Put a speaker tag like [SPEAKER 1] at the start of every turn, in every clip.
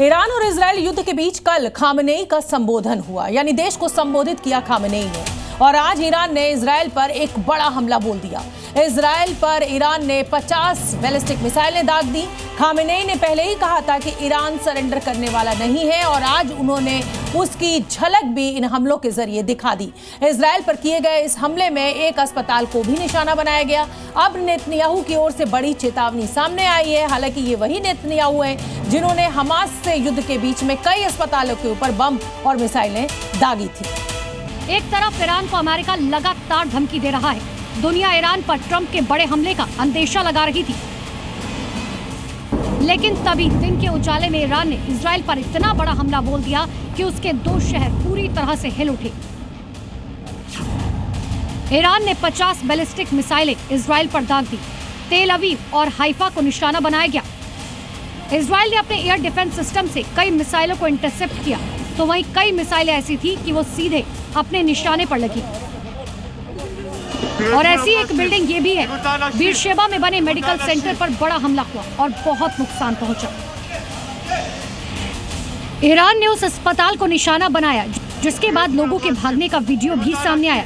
[SPEAKER 1] Iran और Israel युद्ध के बीच कल खामनेई का संबोधन हुआ, यानी देश को संबोधित किया खामनेई ने। और आज ईरान ने इजराइल पर एक बड़ा हमला बोल दिया। इजराइल पर ईरान ने 50 बैलिस्टिक मिसाइलें दाग दी। खामनेई ने पहले ही कहा था कि ईरान सरेंडर करने वाला नहीं है और आज उन्होंने उसकी झलक भी इन हमलों के जरिए दिखा दी। इजराइल पर किए गए इस हमले में एक अस्पताल को भी निशाना बनाया गया। अब नेतन्याहू की ओर से बड़ी चेतावनी सामने आई है। हालांकि ये वही नेतन्याहू है जिन्होंने हमास से युद्ध के बीच में कई अस्पतालों के ऊपर बम और मिसाइलें दागी थी।
[SPEAKER 2] एक तरफ ईरान को अमेरिका लगातार धमकी दे रहा है, दुनिया ईरान पर ट्रंप के बड़े हमले का अंदेशा लगा रही थी। लेकिन तभी दिन के उजाले में ईरान ने इजराइल पर इतना बड़ा हमला बोल दिया कि उसके 2 शहर पूरी तरह से हिल उठे। ईरान ने 50 बैलिस्टिक मिसाइलें इजराइल पर दाग दी। तेल अवीव और हाइफा को निशाना बनाया गया। इजराइल ने अपने एयर डिफेंस सिस्टम से कई मिसाइलों को इंटरसेप्ट किया, तो वहीं कई मिसाइलें ऐसी थी कि वो सीधे अपने निशाने पर लगी। और ऐसी एक बिल्डिंग ये भी है, बीरशेबा में बने मेडिकल सेंटर पर बड़ा हमला हुआ और बहुत नुकसान पहुंचा। ईरान ने उस अस्पताल को निशाना बनाया, जिसके बाद लोगों के भागने का वीडियो भी सामने आया।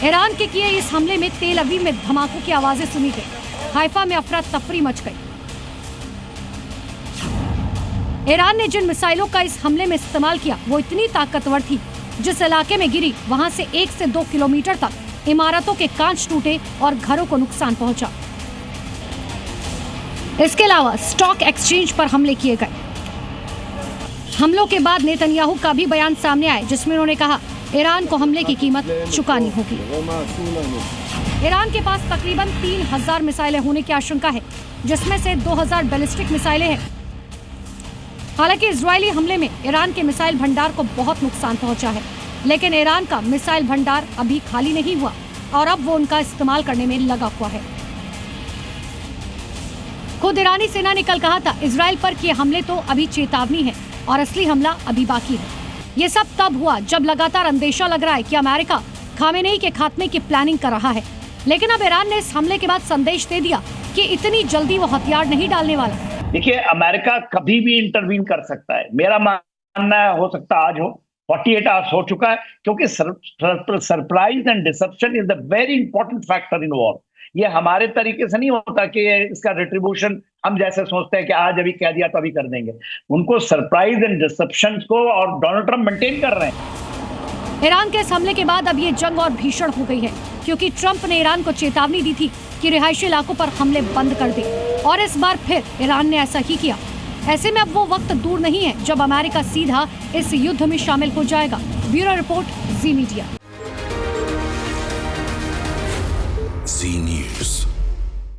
[SPEAKER 2] ईरान के किए इस हमले में तेल अवीव में धमाकों की आवाजें सुनी गई। हाइफा में अफरा तफरी मच गई। ईरान ने जिन मिसाइलों का इस हमले में इस्तेमाल किया वो इतनी ताकतवर थी, जिस इलाके में गिरी वहां से 1 से 2 किलोमीटर तक इमारतों के कांच टूटे और घरों को नुकसान पहुंचा। इसके अलावा स्टॉक एक्सचेंज पर हमले किए गए। हमलों के बाद नेतन्याहू का भी बयान सामने आया, जिसमें उन्होंने कहा ईरान को हमले की कीमत चुकानी होगी। ईरान के पास तकरीबन 3000 मिसाइलें होने की आशंका है, जिसमें से 2000 बैलिस्टिक मिसाइलें हैं। हालांकि इजरायली हमले में ईरान के मिसाइल भंडार को बहुत नुकसान पहुंचा है, लेकिन ईरान का मिसाइल भंडार अभी खाली नहीं हुआ और अब वो उनका इस्तेमाल करने में लगा हुआ है। खुद ईरानी सेना ने कल कहा था इजराइल पर किए हमले तो अभी चेतावनी है और असली हमला अभी बाकी है। ये सब तब हुआ जब लगातार अंदेशा लग रहा है कि अमेरिका खामेनेई के खात्मे की प्लानिंग कर रहा है। लेकिन अब ईरान ने इस हमले के बाद संदेश दे दिया कि इतनी जल्दी वो हथियार नहीं डालने वाला।
[SPEAKER 3] देखिए, अमेरिका कभी भी इंटरवीन कर सकता है। मेरा मानना हो सकता आज हो, 48 आवर्स हो चुका है, क्योंकि surprise and deception is the very important factor in war. ये हमारे तरीके से नहीं होता कि इसका रिट्रीब्यूशन हम जैसे सोचते हैं कि आज अभी कह दिया तो अभी कर देंगे। उनको सरप्राइज एंड डिसेप्शन को और डोनाल्ड ट्रंप मेंटेन कर रहे हैं।
[SPEAKER 2] ईरान के इस हमले के बाद अब ये जंग और भीषण हो गई है, क्योंकि ट्रंप ने ईरान को चेतावनी दी थी कि रिहायशी इलाकों पर हमले बंद कर दे, और इस बार फिर ईरान ने ऐसा ही किया। ऐसे में अब वो वक्त दूर नहीं है जब अमेरिका सीधा इस युद्ध में शामिल हो जाएगा। ब्यूरो रिपोर्ट, जी मीडिया।
[SPEAKER 4] जी न्यूज़।